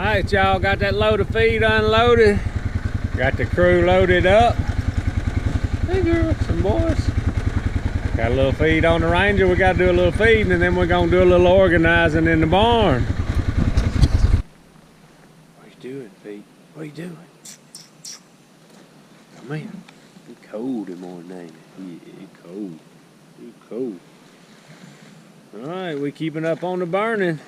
Alright, y'all, got that load of feed unloaded. Got the crew loaded up. Hey girl, some boys. Got a little feed on the Ranger. We got to do a little feeding, and then we're going to do a little organizing in the barn. What you doing, Pete? What you doing? Come here. It's cold in the morning, ain't it? Yeah, it's cold. It's cold. Alright, we keeping up on the burning.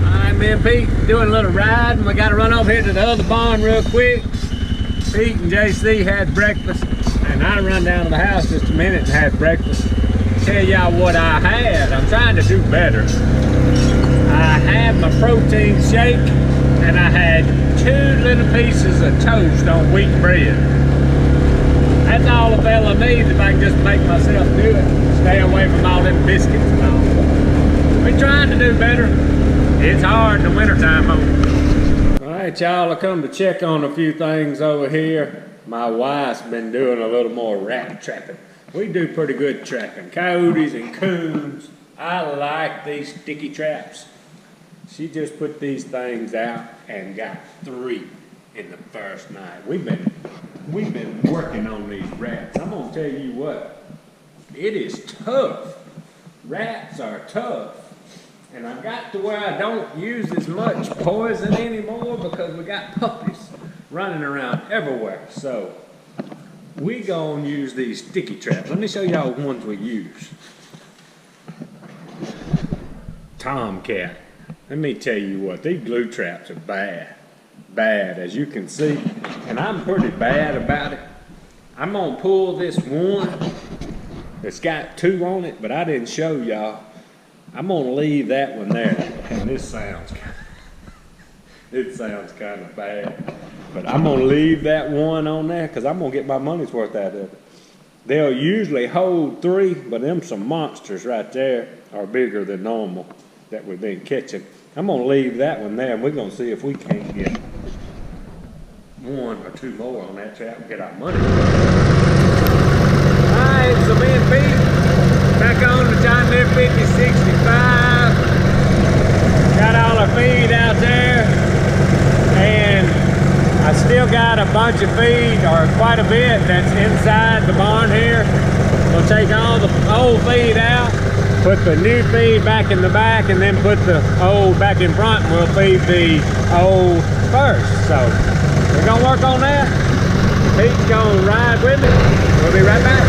Alright, me and Pete doing a little riding. We got to run over here to the other barn real quick. Pete and JC had breakfast, and I run down to the house just a minute and had breakfast. Tell y'all what I had. I'm trying to do better. I had my protein shake, and I had 2 little pieces of toast on wheat bread. That's all a fella needs if I can just make myself do it. Stay away from all them biscuits and all. We're trying to do better. It's hard in the wintertime, though. Alright, y'all, I come to check on a few things over here. My wife's been doing a little more rat trapping. We do pretty good trapping. Coyotes and coons. I like these sticky traps. She just put these things out and got 3 in the first night. We've been working on these rats. I'm gonna tell you what, it is tough. Rats are tough. And I got to where I don't use as much poison anymore because we got puppies running around everywhere. So we gonna use these sticky traps. Let me show y'all the ones we use. Tomcat. Let me tell you what, these glue traps are bad. Bad, as you can see. And I'm pretty bad about it. I'm gonna pull this one that's got 2 on it, but I didn't show y'all. I'm gonna leave that one there, and it sounds kind of bad, but I'm gonna leave that one on there because I'm gonna get my money's worth out of it. They'll usually hold 3, but them some monsters right there are bigger than normal that we've been catching. I'm gonna leave that one there, and we're gonna see if we can't get 1 or 2 more on that trap and get our money. All right, so me and Pete back on the John Deere 5065. Got all our feed out there, and I still got a bunch of feed, or quite a bit, that's inside the barn here. We'll take all the old feed out, put the new feed back in the back, and then put the old back in front, and we'll feed the old first. So we're gonna work on that. Pete's gonna ride with me. We'll be right back.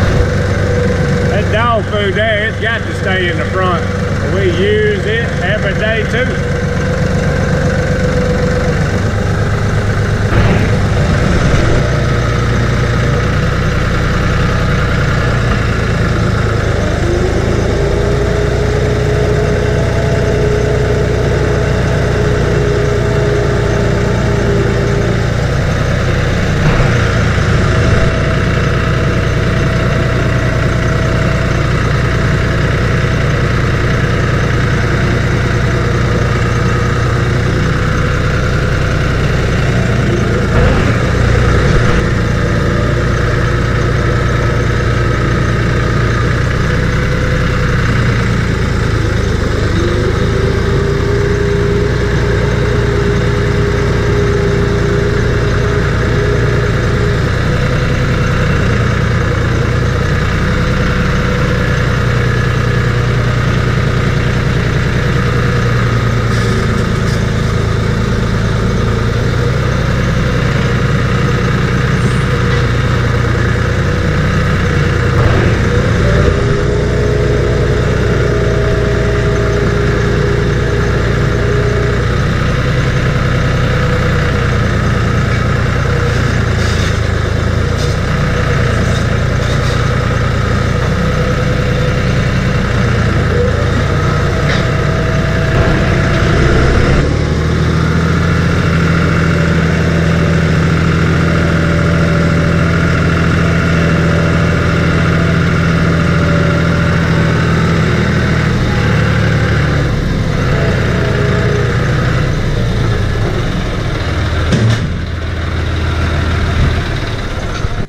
That dog food there, it's got to stay in the front. We use it every day too.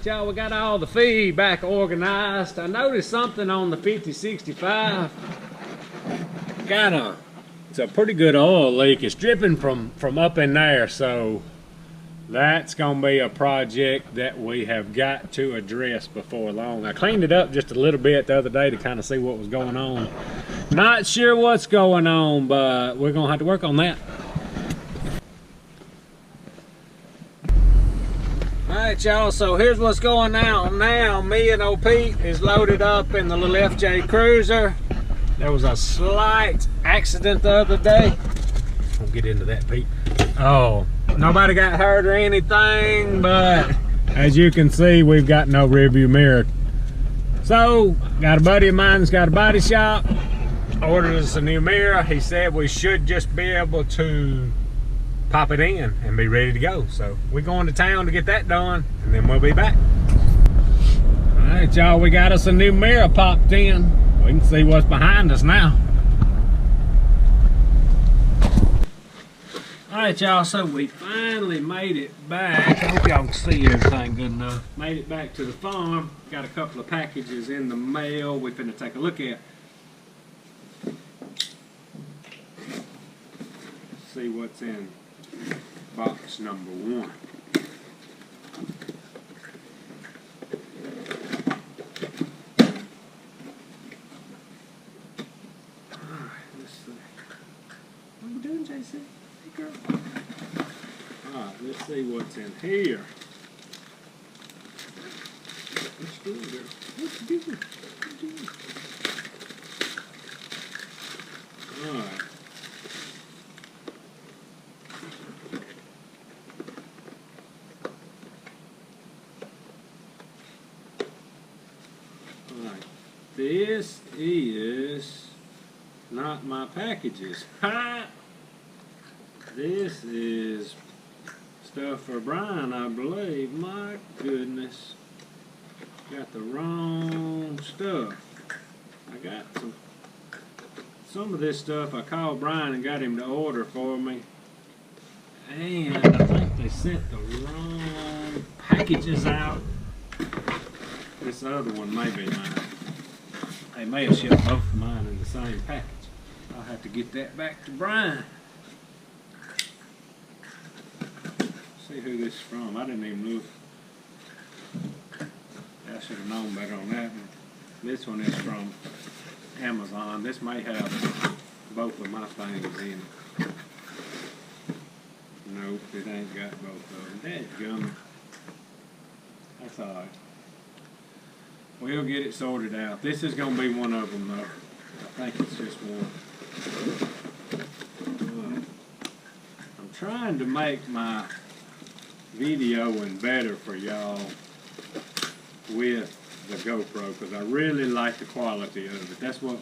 Y'all, we got all the feed back organized. I noticed something on the 5065. Got a It's a pretty good oil leak. It's dripping from up in there, so that's gonna be a project that we have got to address before long. I cleaned it up just a little bit the other day to kind of see what was going on. Not sure what's going on, but we're gonna have to work on that. Alright y'all, so here's what's going on now. Me and old Pete is loaded up in the little FJ Cruiser. There was a slight accident the other day. We'll get into that, Pete. Oh, nobody got hurt or anything, but as you can see, we've got no rearview mirror. So, got a buddy of mine that's got a body shop, ordered us a new mirror. He said we should just be able to pop it in and be ready to go. So we're going to town to get that done, and then we'll be back. All right, y'all, we got us a new mirror popped in. We can see what's behind us now. All right, y'all, so we finally made it back. I hope y'all can see everything good enough. Made it back to the farm. Got a couple of packages in the mail we're finna take a look at. See what's in box number 1. Alright, let's see. What are you doing, JC? Hey, girl. Alright, let's see what's in here. What you doing, girl? What you doing? What you doing? Alright. This is not my packages. Ha! This is stuff for Brian, I believe. My goodness. Got the wrong stuff. I got some of this stuff I called Brian and got him to order for me. And I think they sent the wrong packages out. This other one may be mine. They may have shipped both of mine in the same package. I'll have to get that back to Brian. See who this is from. I didn't even look. I should have known better on that one. This one is from Amazon. This may have both of my things in it. Nope, it ain't got both of them. Dadgummit. That's alright. We'll get it sorted out. This is going to be one of them, though. I think it's just one. I'm trying to make my videoing better for y'all with the GoPro, because I really like the quality of it. That's what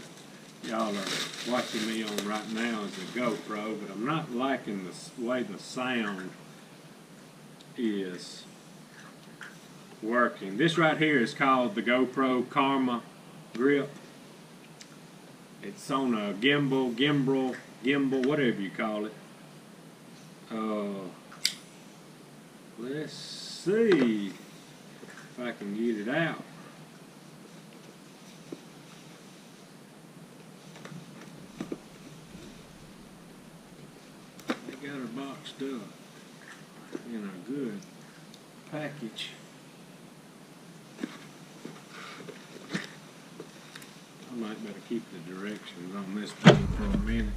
y'all are watching me on right now is the GoPro, but I'm not liking the way the sound is working. This right here is called the GoPro Karma Grip. It's on a gimbal, whatever you call it. Let's see if I can get it out. They got her boxed up in a good package. I might better keep the directions on this thing for a minute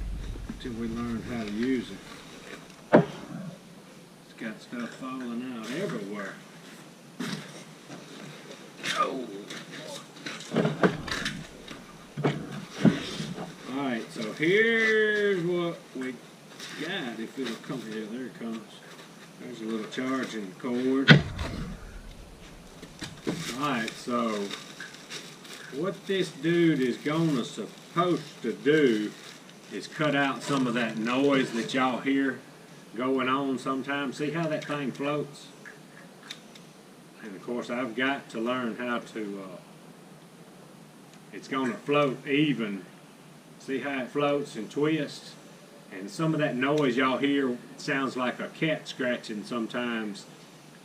until we learn how to use it. It's got stuff falling out everywhere. Oh. Alright, so here's what we got. If it'll come here, there it comes. There's a little charging cord. Alright, so what this dude is supposed to do is cut out some of that noise that y'all hear going on sometimes. See how that thing floats? And of course I've got to learn how to, it's going to float even. See how it floats and twists? And some of that noise y'all hear sounds like a cat scratching sometimes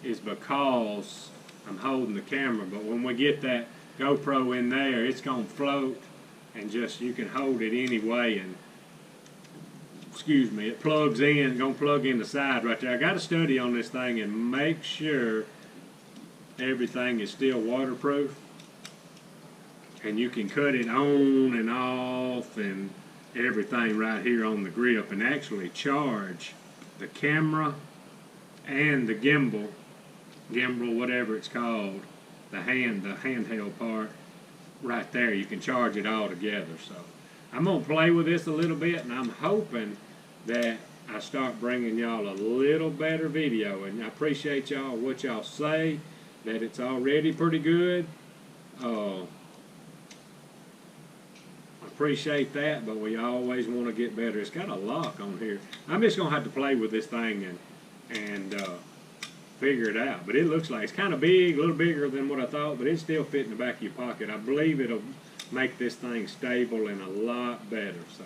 is because I'm holding the camera. But when we get that GoPro in there, it's going to float and just, you can hold it anyway and excuse me, it plugs in, gonna plug in the side right there. I got to study on this thing and make sure everything is still waterproof. And you can cut it on and off and everything right here on the grip, and actually charge the camera and the gimbal, whatever it's called, the handheld part right there. You can charge it all together. So I'm gonna play with this a little bit, and I'm hoping that I start bringing y'all a little better video. And I appreciate y'all what y'all say, that it's already pretty good. Appreciate that, but we always want to get better. It's got a lock on here. I'm just gonna have to play with this thing and figure it out. But it looks like it's kind of big, a little bigger than what I thought, but it still fit in the back of your pocket. I believe it'll make this thing stable and a lot better. So,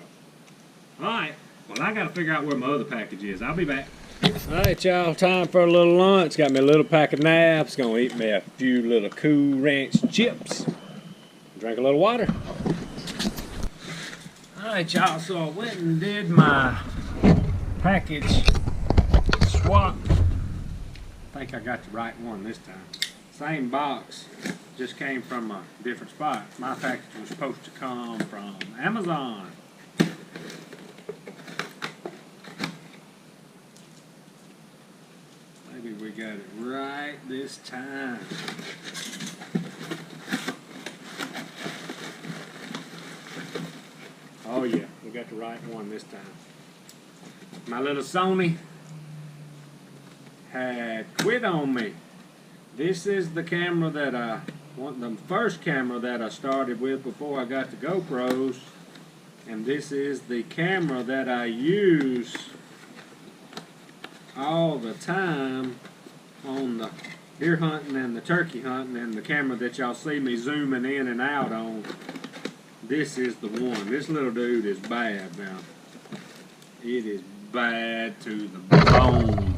all right. Well, I got to figure out where my other package is. I'll be back. All right, y'all. Time for a little lunch. Got me a little pack of naps. Gonna eat me a few little Cool Ranch chips. Drink a little water. Alright, y'all, so I went and did my package swap. I think I got the right one this time. Same box, just came from a different spot. My package was supposed to come from Amazon. Maybe we got it right this time. Oh yeah, we got the right one this time. My little Sony had quit on me. This is the camera that the first camera that I started with before I got the GoPros. And this is the camera that I use all the time on the deer hunting and the turkey hunting, and the camera that y'all see me zooming in and out on. This is the one. This little dude is bad now. It is bad to the bone.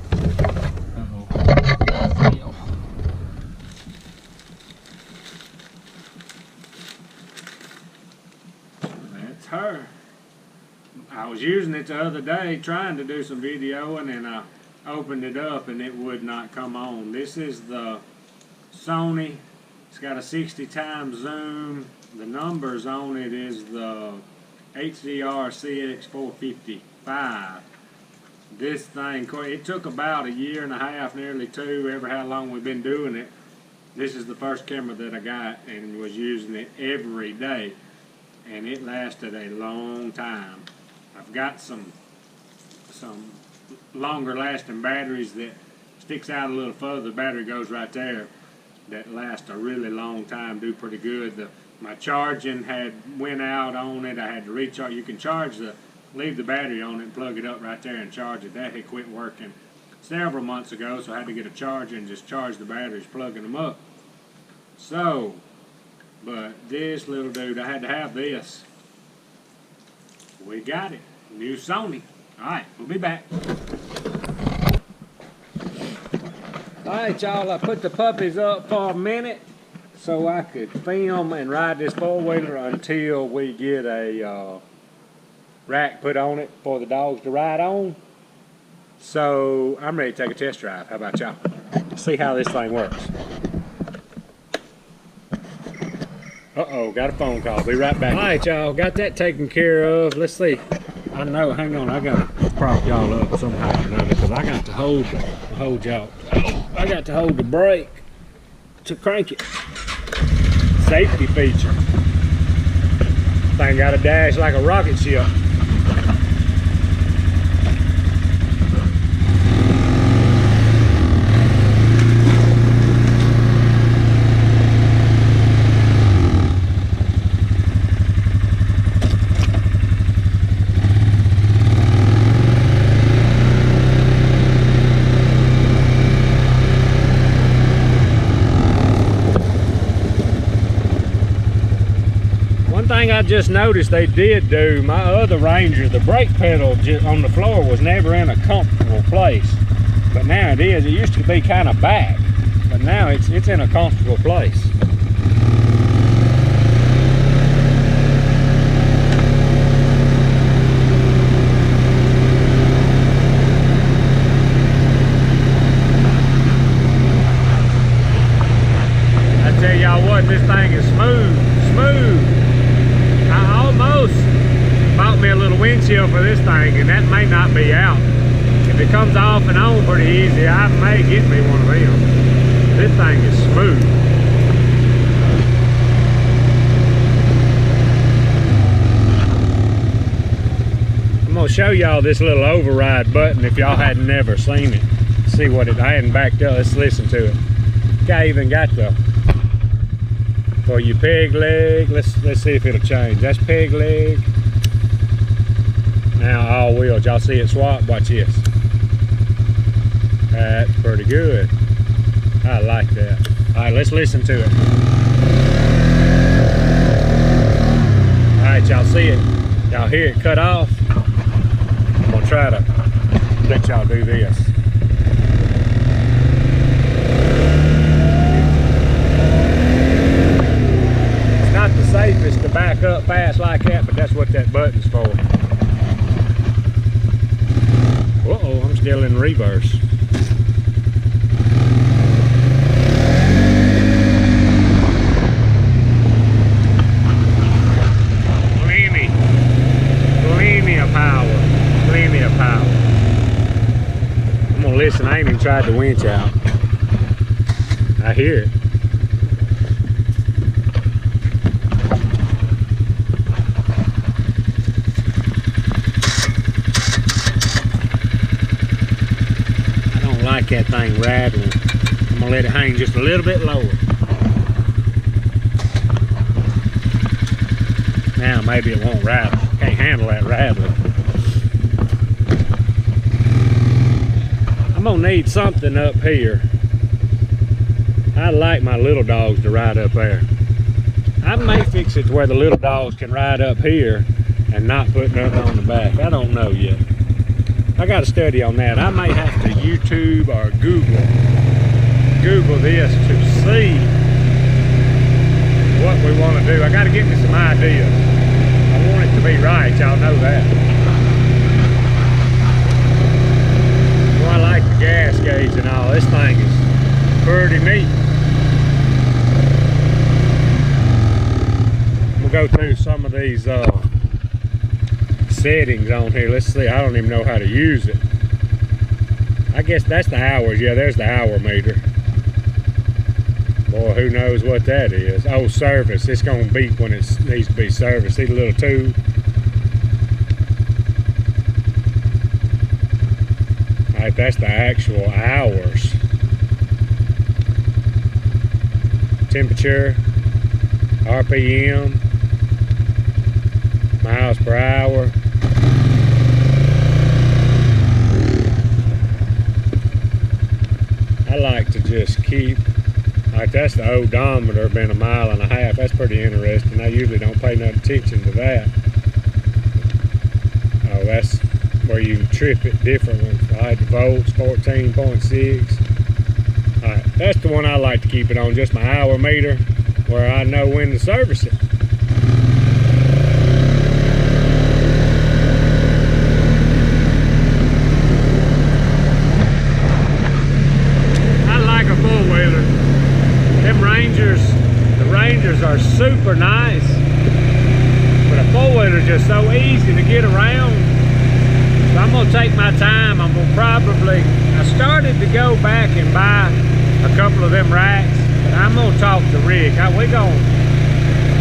Uh-oh. That's her. I was using it the other day trying to do some videoing, and I opened it up and it would not come on. This is the Sony. It's got a 60 times zoom. The numbers on it is the HDR CX455. This thing, it took about a year and a half, nearly two, ever how long we've been doing it. This is the first camera that I got and was using it every day. And it lasted a long time. I've got some longer lasting batteries that sticks out a little further. The battery goes right there. That last a really long time, do pretty good. My charging had went out on it. I had to recharge. You can leave the battery on it and plug it up right there and charge it. That had quit working several months ago, so I had to get a charger and just charge the batteries, plugging them up. So, but this little dude, I had to have this. We got it. New Sony. All right, we'll be back. All right, y'all, I put the puppies up for a minute so I could film and ride this four-wheeler until we get a rack put on it for the dogs to ride on. So I'm ready to take a test drive. How about y'all? See how this thing works. Uh-oh, got a phone call. Be right back. All right, y'all, got that taken care of. Let's see. I know, hang on, I gotta prop y'all up somehow or another because I got to hold y'all. I got to hold the brake to crank it. Safety feature. Thing got a dash like a rocket ship. I just noticed they did do my other Ranger, the brake pedal on the floor was never in a comfortable place, but now it is. It used to be kind of back, but now it's in a comfortable place. because this thing is smooth. I almost bought me a little windshield for this thing, and that may not be out. If it comes off and on pretty easy, I may get me one of them. This thing is smooth. I'm gonna show y'all this little override button if y'all hadn't never seen it. See what it, I hadn't backed up. Let's listen to it. Guy even got the, for your peg leg. Let's see if it'll change. That's peg leg. Now all wheels. Y'all see it swap? Watch this. That's pretty good. I like that. All right, let's listen to it. All right, y'all see it? Y'all hear it cut off? I'm gonna try to let y'all do this. It's not the safest to back up fast like that, but that's what that button's for. Uh-oh, I'm still in reverse. Plenty of power. I'm gonna listen. I ain't even tried the winch out. I hear it. I don't like that thing rattling. I'm gonna let it hang just a little bit lower. Now maybe it won't rattle. Can't handle that rattling. I'm gonna need something up here. I like my little dogs to ride up there. I may fix it to where the little dogs can ride up here and not put nothing on the back. I don't know yet. I got to study on that. I may have to YouTube or Google this to see what we want to do. I got to get me some ideas. I want it to be right, y'all know that. Well, I like the gas gauge and all. This thing is pretty neat. We'll go through some of these settings on here. Let's see. I don't even know how to use it. I guess that's the hours. Yeah, there's the hour meter. Boy, who knows what that is. Oh, service. It's going to beep when it needs to be serviced. See the little tube? All right, that's the actual hours. Temperature, RPM, miles per hour. I like to just keep, like that's the odometer being 1.5 miles. That's pretty interesting. I usually don't pay no attention to that. Oh, that's where you trip it differently. Alright, the volts, 14.6. Alright, that's the one I like to keep it on, just my hour meter, where I know when to service it. The Rangers are super nice, but a four-wheeler's just so easy to get around. So I'm gonna take my time. I'm gonna probably, I started to go back and buy a couple of them racks, but I'm gonna talk to Rick.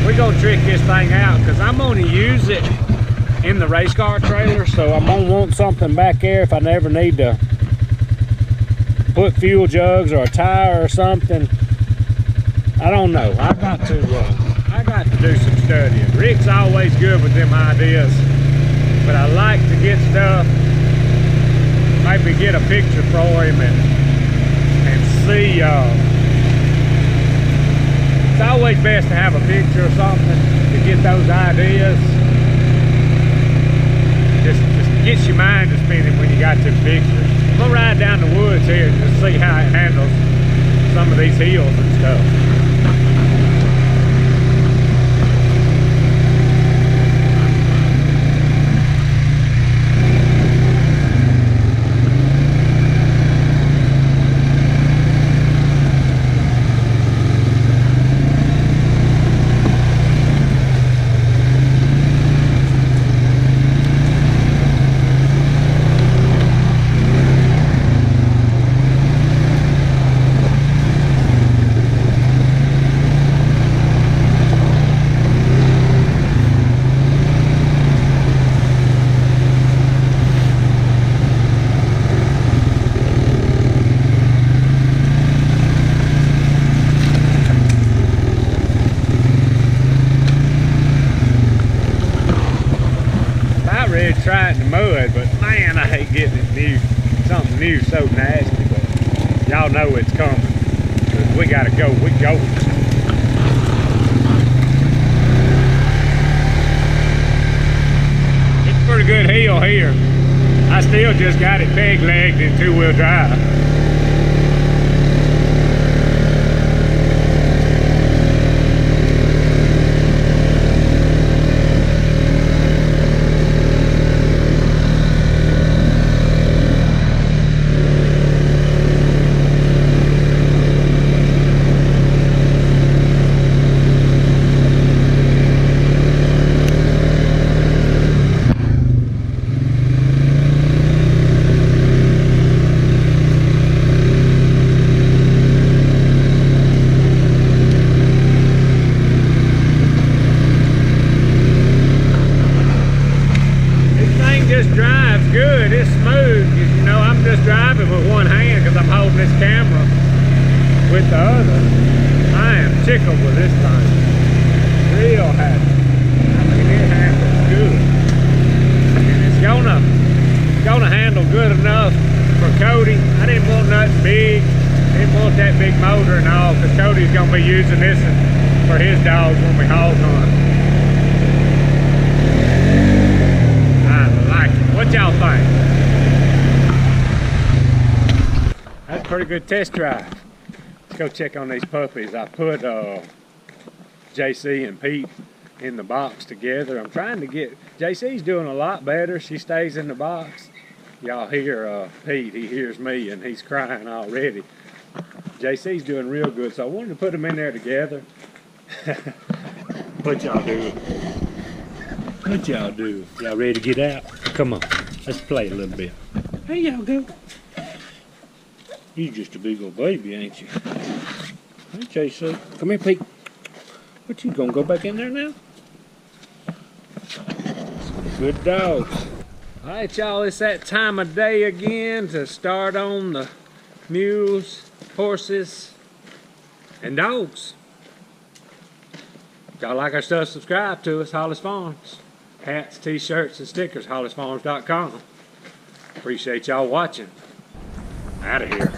We're gonna trick this thing out, because I'm gonna use it in the race car trailer, so I'm gonna want something back there if I never need to put fuel jugs or a tire or something. I don't know. I got to do some studying. Rick's always good with them ideas, but I like to get stuff, maybe get a picture for him and see. It's always best to have a picture or something to get those ideas. Just gets your mind to spinning when you got them pictures. I'm gonna ride down the woods here and just see how it handles some of these hills and stuff. try it in the mud, but man, I hate getting it new. Something new so nasty, but y'all know it's coming. 'Cause we gotta go, we go. It's a pretty good hill here. I still just got it peg-legged in two-wheel drive. With the other, I am tickled with this thing. Real happy. I mean, it handles good. And it's gonna handle good enough for Cody. I didn't want nothing big. Didn't want that big motor and all, because Cody's gonna be using this for his dogs when we hog hunt. I like it. What y'all think? That's a pretty good test drive. Let's go check on these puppies. I put JC and Pete in the box together. I'm trying to get, JC's doing a lot better. She stays in the box. Y'all hear Pete, he hears me and he's crying already. JC's doing real good, so I wanted to put them in there together. What y'all do? What y'all do? Y'all ready to get out? Come on, let's play a little bit. There y'all go. You just a big old baby, ain't you? Hey, JC. Come here, Pete. What, you gonna go back in there now? Good dogs. All right, y'all, it's that time of day again to start on the mules, horses, and dogs. If y'all like our stuff, subscribe to us, Hollis Farms. Hats, t-shirts, and stickers, hollisfarms.com. Appreciate y'all watching. Out of here.